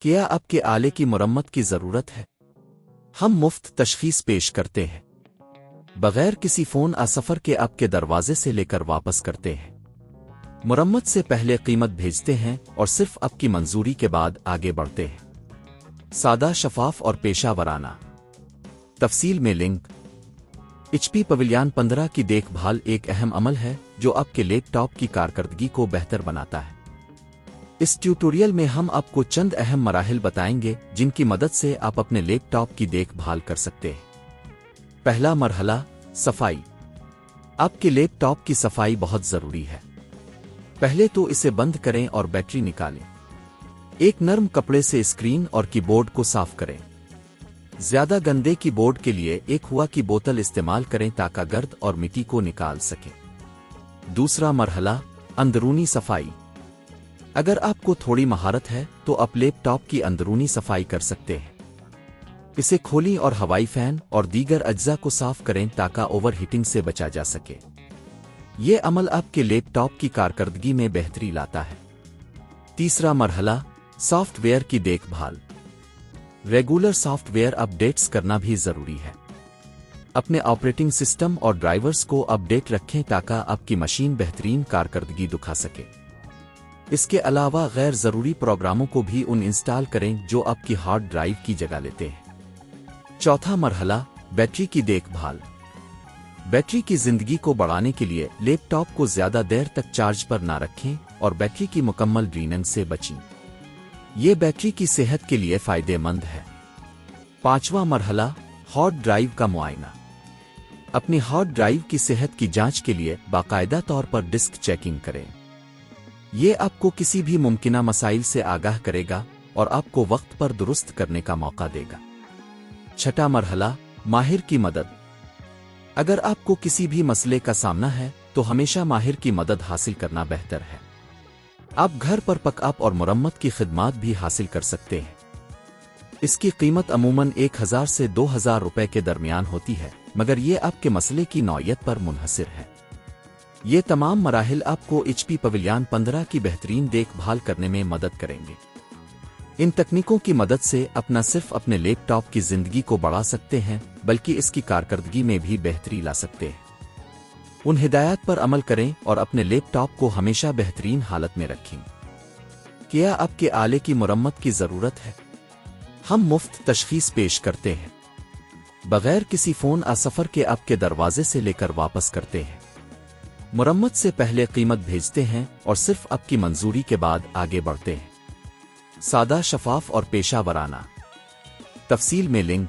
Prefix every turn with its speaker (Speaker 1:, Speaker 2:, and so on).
Speaker 1: کیا آپ کے آلے کی مرمت کی ضرورت ہے؟ ہم مفت تشخیص پیش کرتے ہیں، بغیر کسی فون سفر کے آپ کے دروازے سے لے کر واپس کرتے ہیں۔ مرمت سے پہلے قیمت بھیجتے ہیں اور صرف آپ کی منظوری کے بعد آگے بڑھتے ہیں۔ سادہ، شفاف اور پیشہ ورانہ۔ تفصیل میں لنک۔ ایچ پی پویلین 15 کی دیکھ بھال ایک اہم عمل ہے جو آپ کے لیپ ٹاپ کی کارکردگی کو بہتر بناتا ہے۔ اس ٹیوٹوریل میں ہم آپ کو چند اہم مراحل بتائیں گے جن کی مدد سے آپ اپنے لیپ ٹاپ کی دیکھ بھال کر سکتے ہیں۔ پہلا مرحلہ، صفائی۔ آپ کے لیپ ٹاپ کی صفائی بہت ضروری ہے۔ پہلے تو اسے بند کریں اور بیٹری نکالیں۔ ایک نرم کپڑے سے اسکرین اور کی بورڈ کو صاف کریں۔ زیادہ گندے کی بورڈ کے لیے ایک ہوا کی بوتل استعمال کریں تاکہ گرد اور مٹی کو نکال سکیں۔ دوسرا مرحلہ، اندرونی صفائی۔ اگر آپ کو تھوڑی مہارت ہے تو آپ لیپ ٹاپ کی اندرونی صفائی کر سکتے ہیں۔ اسے کھولیں اور ہوائی فین اور دیگر اجزاء کو صاف کریں تاکہ اوور ہیٹنگ سے بچا جا سکے۔ یہ عمل آپ کے لیپ ٹاپ کی کارکردگی میں بہتری لاتا ہے۔ تیسرا مرحلہ، سافٹ ویئر کی دیکھ بھال۔ Regular software updates کرنا بھی ضروری ہے۔ اپنے آپریٹنگ سسٹم اور ڈرائیورز کو اپ ڈیٹ رکھیں تاکہ آپ کی مشین بہترین کارکردگی دکھا سکے۔ اس کے علاوہ غیر ضروری پروگراموں کو بھی انسٹال کریں جو آپ کی ہارڈ ڈرائیو کی جگہ لیتے ہیں۔ چوتھا مرحلہ، بیٹری کی دیکھ بھال۔ بیٹری کی زندگی کو بڑھانے کے لیے لیپ ٹاپ کو زیادہ دیر تک چارج پر نہ رکھیں اور بیٹری کی مکمل ڈریننگ سے بچیں۔ یہ بیٹری کی صحت کے لیے فائدہ مند ہے۔ پانچواں مرحلہ، ہارڈ ڈرائیو کا معائنہ۔ اپنی ہارڈ ڈرائیو کی صحت کی جانچ کے لیے باقاعدہ طور پر ڈسک چیکنگ کریں۔ یہ آپ کو کسی بھی ممکنہ مسائل سے آگاہ کرے گا اور آپ کو وقت پر درست کرنے کا موقع دے گا۔ چھٹا مرحلہ، ماہر کی مدد۔ اگر آپ کو کسی بھی مسئلے کا سامنا ہے تو ہمیشہ ماہر کی مدد حاصل کرنا بہتر ہے۔ آپ گھر پر پک اپ اور مرمت کی خدمات بھی حاصل کر سکتے ہیں۔ اس کی قیمت عموماً 1000 سے 2000 روپے کے درمیان ہوتی ہے، مگر یہ آپ کے مسئلے کی نوعیت پر منحصر ہے۔ یہ تمام مراحل آپ کو ایچ پی پویلین 15 کی بہترین دیکھ بھال کرنے میں مدد کریں گے۔ ان تکنیکوں کی مدد سے آپ نہ صرف اپنے لیپ ٹاپ کی زندگی کو بڑھا سکتے ہیں بلکہ اس کی کارکردگی میں بھی بہتری لا سکتے ہیں۔ ان ہدایات پر عمل کریں اور اپنے لیپ ٹاپ کو ہمیشہ بہترین حالت میں رکھیں۔ کیا آپ کے آلے کی مرمت کی ضرورت ہے؟ ہم مفت تشخیص پیش کرتے ہیں، بغیر کسی فون سفر کے آپ کے دروازے سے لے کر واپس کرتے ہیں۔ مرمت سے پہلے قیمت بھیجتے ہیں اور صرف آپ کی منظوری کے بعد آگے بڑھتے ہیں۔ سادہ، شفاف اور پیشہ ورانہ۔ تفصیل میں لنک۔